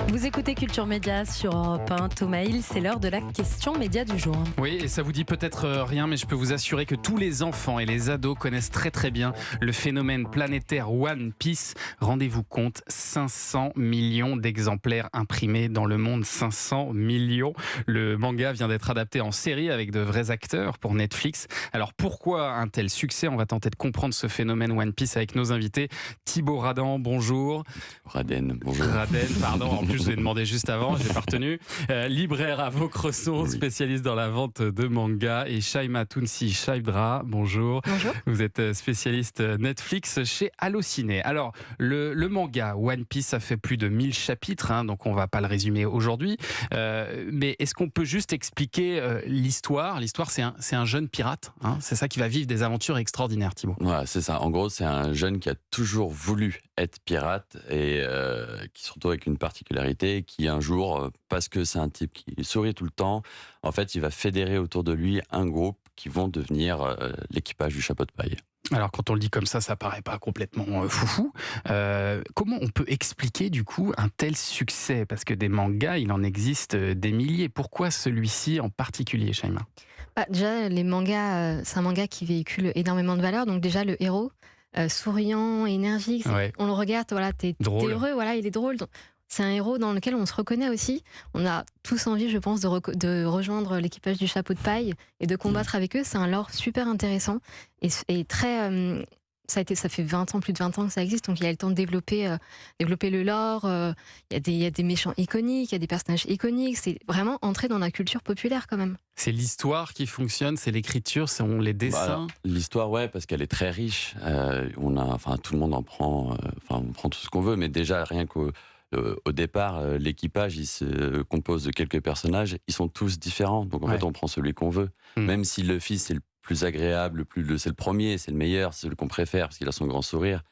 Vous écoutez Culture Média sur Europe 1. Thomas Hill, c'est l'heure de la question média du jour. Oui, et ça vous dit peut-être rien, mais je peux vous assurer que tous les enfants et les ados connaissent très très bien le phénomène planétaire One Piece. Rendez-vous compte, 500 millions d'exemplaires imprimés dans le monde, 500 millions. Le manga vient d'être adapté en série avec de vrais acteurs pour Netflix. Alors pourquoi un tel succès ? On va tenter de comprendre ce phénomène One Piece avec nos invités. Thibaut Radan, bonjour. Raden, bonjour. Raden, pardon, en plus je vous ai demandé juste avant, j'ai pas retenu. Libraire à Vaucresson, spécialiste dans la vente de manga, et Shaima Tounsi Shaibdra, bonjour. Bonjour. Vous êtes spécialiste Netflix chez Allociné. Alors, le manga One Piece, ça fait plus de 1000 chapitres, donc on va pas le résumer aujourd'hui. Mais est-ce qu'on peut juste expliquer l'histoire ? L'histoire, c'est un jeune pirate, c'est ça qui va vivre des aventures extraordinaires, Thibaut. Voilà, c'est ça. En gros, c'est un jeune qui a toujours voulu être pirate et qui se retrouve avec une particularité qui un jour, parce que c'est un type qui sourit tout le temps, en fait, il va fédérer autour de lui un groupe qui vont devenir l'équipage du chapeau de paille. Alors quand on le dit comme ça paraît pas complètement foufou. Comment on peut expliquer du coup un tel succès ? Parce que des mangas, il en existe des milliers. Pourquoi celui-ci en particulier, Shaima ? Déjà, les mangas, c'est un manga qui véhicule énormément de valeurs. Donc déjà, le héros, souriant, énergique, Ouais. on le regarde, voilà, t'es heureux, voilà, il est drôle. Donc, c'est un héros dans lequel on se reconnaît aussi. On a tous envie, je pense, de rejoindre l'équipage du chapeau de paille et de combattre avec eux. C'est un lore super intéressant et très... ça fait 20 ans, plus de 20 ans que ça existe, donc il y a le temps de développer le lore. Il y a des méchants iconiques, il y a des personnages iconiques. C'est vraiment entrer dans la culture populaire quand même. C'est l'histoire qui fonctionne, c'est l'écriture, c'est les dessins. L'histoire, ouais, parce qu'elle est très riche. Tout le monde en prend, on prend tout ce qu'on veut, mais déjà rien qu'au départ, l'équipage, il se compose de quelques personnages. Ils sont tous différents, donc en fait, on prend celui qu'on veut. Même si le fils c'est le plus agréable, c'est le premier, c'est le meilleur, c'est celui qu'on préfère parce qu'il a son grand sourire.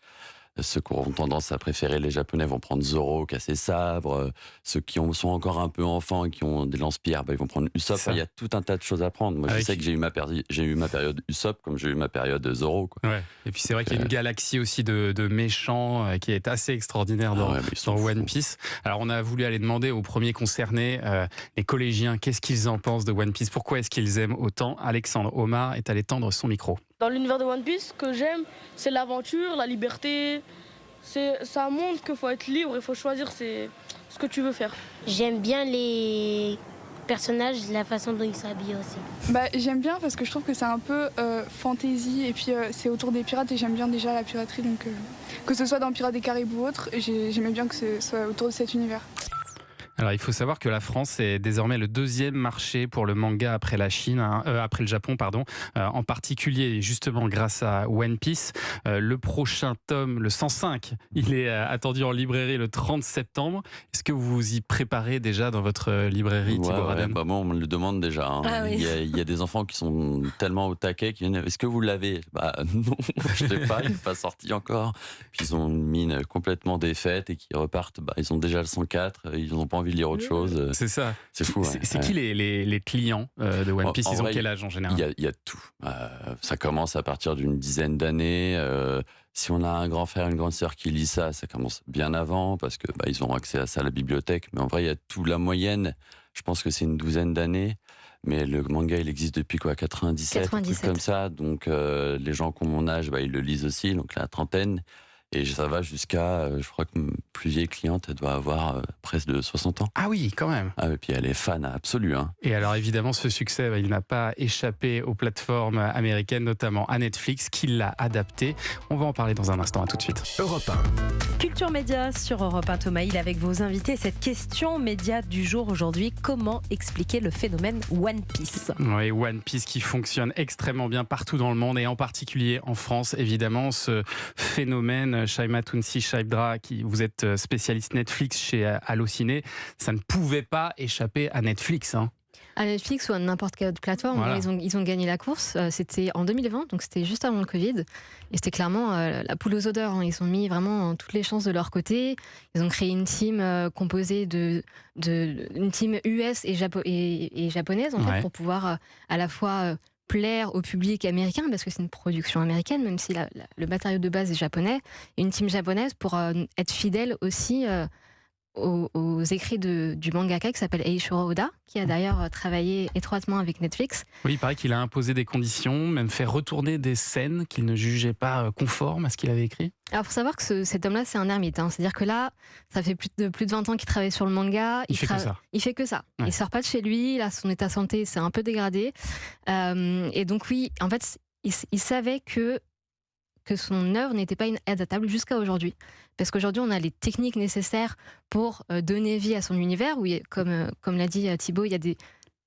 Ceux qui ont tendance à préférer les Japonais vont prendre Zoro, qui a ses sabres. Ceux qui sont encore un peu enfants et qui ont des lance-pierres, ils vont prendre Usopp. Il y a tout un tas de choses à prendre. Moi, je sais que j'ai eu ma période Usopp comme j'ai eu ma période Zoro. Quoi. Ouais. Et puis c'est vrai qu'il y a une galaxie aussi de méchants qui est assez extraudinaire dans One Piece. Alors on a voulu aller demander aux premiers concernés, les collégiens, qu'est-ce qu'ils en pensent de One Piece ? Pourquoi est-ce qu'ils aiment autant ? Alexandre Omar est allé tendre son micro. Dans l'univers de One Piece, ce que j'aime, c'est l'aventure, la liberté. Ça montre qu'il faut être libre, il faut choisir ce que tu veux faire. J'aime bien les personnages, la façon dont ils s'habillent aussi. J'aime bien parce que je trouve que c'est un peu fantasy et puis c'est autour des pirates et j'aime bien déjà la piraterie. Donc que ce soit dans Pirates des Caraïbes ou autre, j'aimais bien que ce soit autour de cet univers. Alors, il faut savoir que la France est désormais le deuxième marché pour le manga après la Chine, après le Japon, en particulier justement grâce à One Piece. Le prochain tome, le 105, il est attendu en librairie le 30 septembre. Est-ce que vous vous y préparez déjà dans votre librairie, Thibaut Raden ? Moi, on me le demande déjà. Oui. Il y a des enfants qui sont tellement au taquet qui viennent. Est-ce que vous l'avez ? Non, je ne l'ai pas, il n'est pas sorti encore. Puis ils ont une mine complètement défaite et qui repartent. Ils ont déjà le 104, ils n'ont pas envie de lire autre chose. C'est ça. C'est fou. C'est qui les clients de One Piece ? Ils ont quel âge en général ? Il y a tout. Ça commence à partir d'une dizaine d'années. Si on a un grand frère, une grande sœur qui lit ça commence bien avant parce que ils ont accès à ça à la bibliothèque. Mais en vrai, il y a tout. La moyenne, je pense que c'est une douzaine d'années. Mais le manga, il existe depuis 97, un truc comme ça. Donc les gens qui ont mon âge, ils le lisent aussi, donc la trentaine. Et ça va jusqu'à, je crois que ma plus vieille cliente, elle doit avoir presque de 60 ans. Ah oui, quand même. Et puis elle est fan absolue. Et alors évidemment, ce succès, il n'a pas échappé aux plateformes américaines, notamment à Netflix, qui l'a adapté. On va en parler dans un instant, à tout de suite. Europe 1. Culture Média sur Europe 1, Thomas Hill avec vos invités. Cette question média du jour aujourd'hui, comment expliquer le phénomène One Piece ? Oui, One Piece qui fonctionne extrêmement bien partout dans le monde et en particulier en France, évidemment, ce phénomène. Shaima Tounsi Shaibdra, vous êtes spécialiste Netflix chez Allociné, ça ne pouvait pas échapper à Netflix. À Netflix ou à n'importe quelle autre plateforme, Voilà. ils ont gagné la course. C'était en 2020, donc c'était juste avant le Covid. Et c'était clairement la poule aux odeurs. Ils ont mis vraiment toutes les chances de leur côté. Ils ont créé une team composée une team US et japonaise en fait, pour pouvoir à la fois plaire au public américain, parce que c'est une production américaine, même si le matériau de base est japonais, et une team japonaise pour être fidèle aussi aux écrits du mangaka qui s'appelle Eiichiro Oda, qui a d'ailleurs travaillé étroitement avec Netflix. Oui, il paraît qu'il a imposé des conditions, même fait retourner des scènes qu'il ne jugeait pas conformes à ce qu'il avait écrit. Alors, il faut savoir que cet homme-là, c'est un ermite. C'est-à-dire que là, ça fait plus de 20 ans qu'il travaille sur le manga. Il fait que ça. Il fait que ça. Ouais. Il sort pas de chez lui. Là, son état de santé s'est un peu dégradé. Et donc, oui, en fait, il savait que son œuvre n'était pas inadaptable jusqu'à aujourd'hui. Parce qu'aujourd'hui, on a les techniques nécessaires pour donner vie à son univers, où, comme l'a dit Thibaut,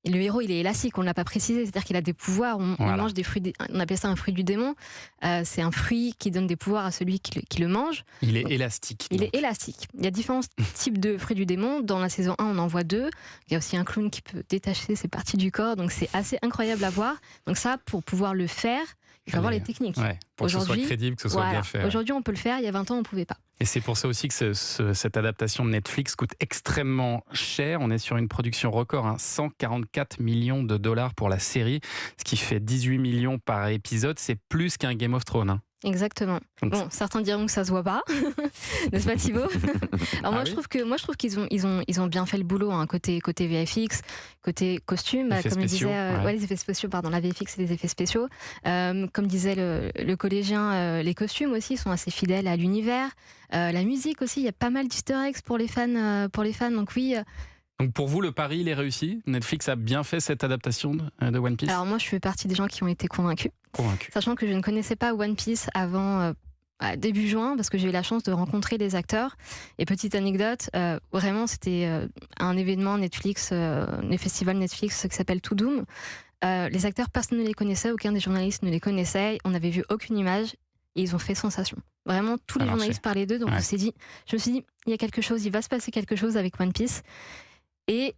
le héros, il est élastique, on ne l'a pas précisé, c'est-à-dire qu'il a des pouvoirs, on mange des fruits, on appelle ça un fruit du démon, c'est un fruit qui donne des pouvoirs à celui qui le mange. Il est élastique. Il est élastique. Il y a différents types de fruits du démon, dans la saison 1 on en voit 2, il y a aussi un clown qui peut détacher ses parties du corps, donc c'est assez incroyable à voir. Donc ça, pour pouvoir le faire, il faut avoir les techniques. Ouais, pour que ce soit crédible, que ce soit bien fait. Aujourd'hui, on peut le faire, il y a 20 ans, on ne pouvait pas. Et c'est pour ça aussi que cette adaptation de Netflix coûte extrêmement cher. On est sur une production record, 144 millions de dollars pour la série, ce qui fait 18 millions par épisode. C'est plus qu'un Game of Thrones. Exactement. Bon, certains diront que ça se voit pas, n'est-ce pas Thibaut? Alors moi, je trouve qu'ils ont bien fait le boulot, côté VFX, côté costume, comme disait, les effets spéciaux, pardon, la VFX et les effets spéciaux. Comme disait le collégien, les costumes aussi sont assez fidèles à l'univers. La musique aussi, il y a pas mal d'easter eggs pour les fans, donc oui. Donc pour vous, le pari, il est réussi? Netflix a bien fait cette adaptation de One Piece? Alors moi, je fais partie des gens qui ont été convaincus. Sachant que je ne connaissais pas One Piece avant début juin, parce que j'ai eu la chance de rencontrer les acteurs. Et petite anecdote, vraiment, c'était un événement Netflix, le festival Netflix qui s'appelle To Doom. Les acteurs, personne ne les connaissait, aucun des journalistes ne les connaissait. On n'avait vu aucune image. Et ils ont fait sensation. Vraiment, tous les journalistes parlaient d'eux. Donc je me suis dit, il y a quelque chose, il va se passer quelque chose avec One Piece. Et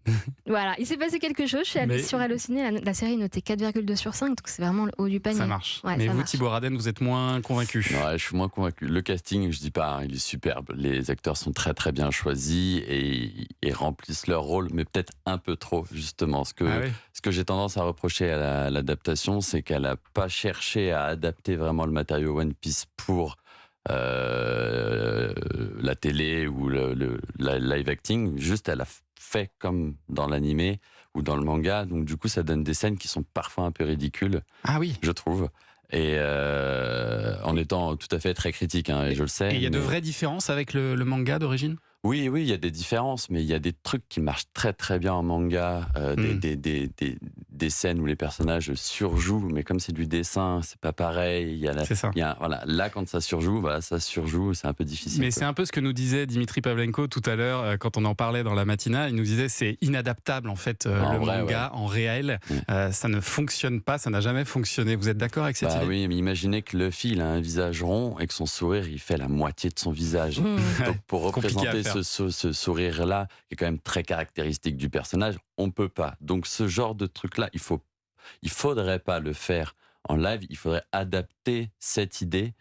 voilà, il s'est passé quelque chose. Je suis allée sur Allociné, la série est notée 4,2 sur 5, donc c'est vraiment le haut du panier. Ça march. Mais vous, Thibaut Raden, vous êtes moins convaincu? Ouais, je suis moins convaincu. Le casting, je dis pas, il est superbe. Les acteurs sont très très bien choisis et remplissent leur rôle, mais peut-être un peu trop, justement. Ce que j'ai tendance à reprocher à l'adaptation, c'est qu'elle n'a pas cherché à adapter vraiment le matériau One Piece pour la télé ou la live acting. Juste, elle a fait comme dans l'animé ou dans le manga, donc du coup ça donne des scènes qui sont parfois un peu ridicules, je trouve, et en étant tout à fait très critique, et je le sais. Et il y a de vraies différences avec le manga d'origine? Oui, il y a des différences, mais il y a des trucs qui marchent très très bien en manga, des scènes où les personnages surjouent, mais comme c'est du dessin, c'est pas pareil. Là, quand ça surjoue, c'est un peu difficile. Mais c'est un peu ce que nous disait Dimitri Pavlenko tout à l'heure, quand on en parlait dans la matinale. Il nous disait c'est inadaptable en fait, le manga en réel. Ça ne fonctionne pas, ça n'a jamais fonctionné. Vous êtes d'accord avec cette idée? Oui, mais imaginez que Luffy il a un visage rond et que son sourire il fait la moitié de son visage. Donc pour représenter ce sourire-là, qui est quand même très caractéristique du personnage, on peut pas. Donc ce genre de truc-là, il faudrait pas le faire en live, il faudrait adapter cette idée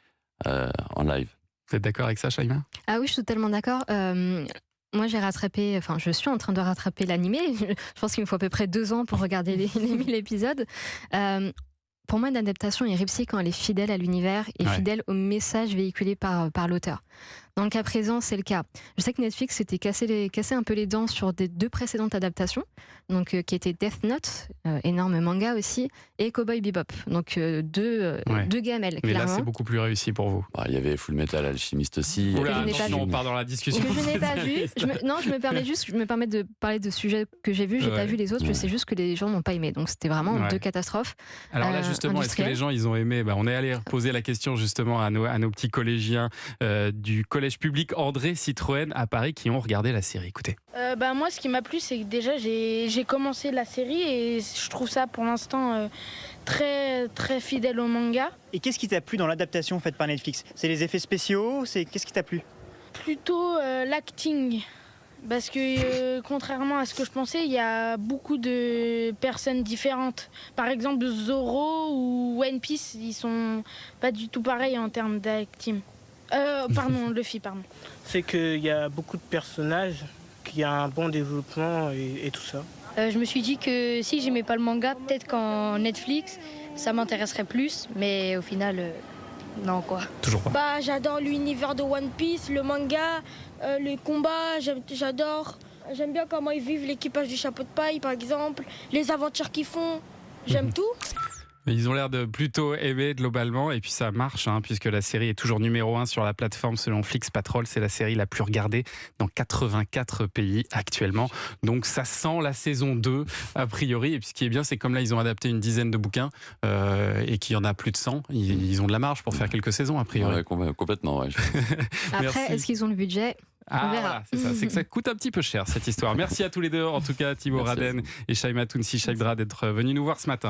en live. Vous êtes d'accord avec ça, Shaima? Ah oui, je suis totalement d'accord. Moi, je suis en train de rattraper l'animé. Je pense qu'il me faut à peu près 2 ans pour regarder les 1000 épisodes. Pour moi, une adaptation est réussie quand elle est fidèle à l'univers et fidèle au message véhiculé par l'auteur. Dans le cas présent, c'est le cas. Je sais que Netflix s'était cassé un peu les dents sur des 2 précédentes adaptations, donc qui étaient Death Note, énorme manga aussi, et Cowboy Bebop. Donc deux gamelles, mais clairement. Là, c'est beaucoup plus réussi pour vous. Il y avait Full Metal Alchemist aussi. On part dans la discussion. Que je n'ai pas vu. Je me permets de parler de sujets que j'ai vus. J'ai pas vu les autres. Je sais juste que les gens n'ont pas aimé. Donc c'était vraiment 2 catastrophes. Alors là, justement, est-ce que les gens ils ont aimé? On est allé poser la question justement à nos petits collégiens du collège public André Citroën à Paris qui ont regardé la série. Écoutez. Moi, ce qui m'a plu, c'est que déjà j'ai commencé la série et je trouve ça pour l'instant très très fidèle au manga. Et qu'est-ce qui t'a plu dans l'adaptation faite par Netflix? C'est les effets spéciaux? Qu'est-ce qui t'a plu? Plutôt l'acting. Parce que contrairement à ce que je pensais, il y a beaucoup de personnes différentes. Par exemple, Zoro ou One Piece, ils sont pas du tout pareils en termes d'acting. Luffy, pardon. C'est qu'il y a beaucoup de personnages, qu'il y a un bon développement et tout ça. Je me suis dit que si j'aimais pas le manga, peut-être qu'en Netflix, ça m'intéresserait plus. Mais au final, Non, quoi. Toujours pas. Bah, j'adore l'univers de One Piece, le manga, les combats, j'adore. J'aime bien comment ils vivent l'équipage du chapeau de paille, par exemple, les aventures qu'ils font. J'aime tout. Ils ont l'air de plutôt aimer globalement, et puis ça marche, puisque la série est toujours numéro 1 sur la plateforme selon Flix Patrol. C'est la série la plus regardée dans 84 pays actuellement. Donc ça sent la saison 2 a priori. Et puis ce qui est bien, c'est comme là ils ont adapté une dizaine de bouquins et qu'il y en a plus de 100, ils ont de la marge pour faire quelques saisons a priori. Ouais, complètement. Ouais. Après, est-ce qu'ils ont le budget ? On verra. Voilà, c'est ça. C'est que ça coûte un petit peu cher cette histoire. Merci à tous les deux, en tout cas Thibaut Raden et Shaima Tounsi Chaibra d'être venus nous voir ce matin.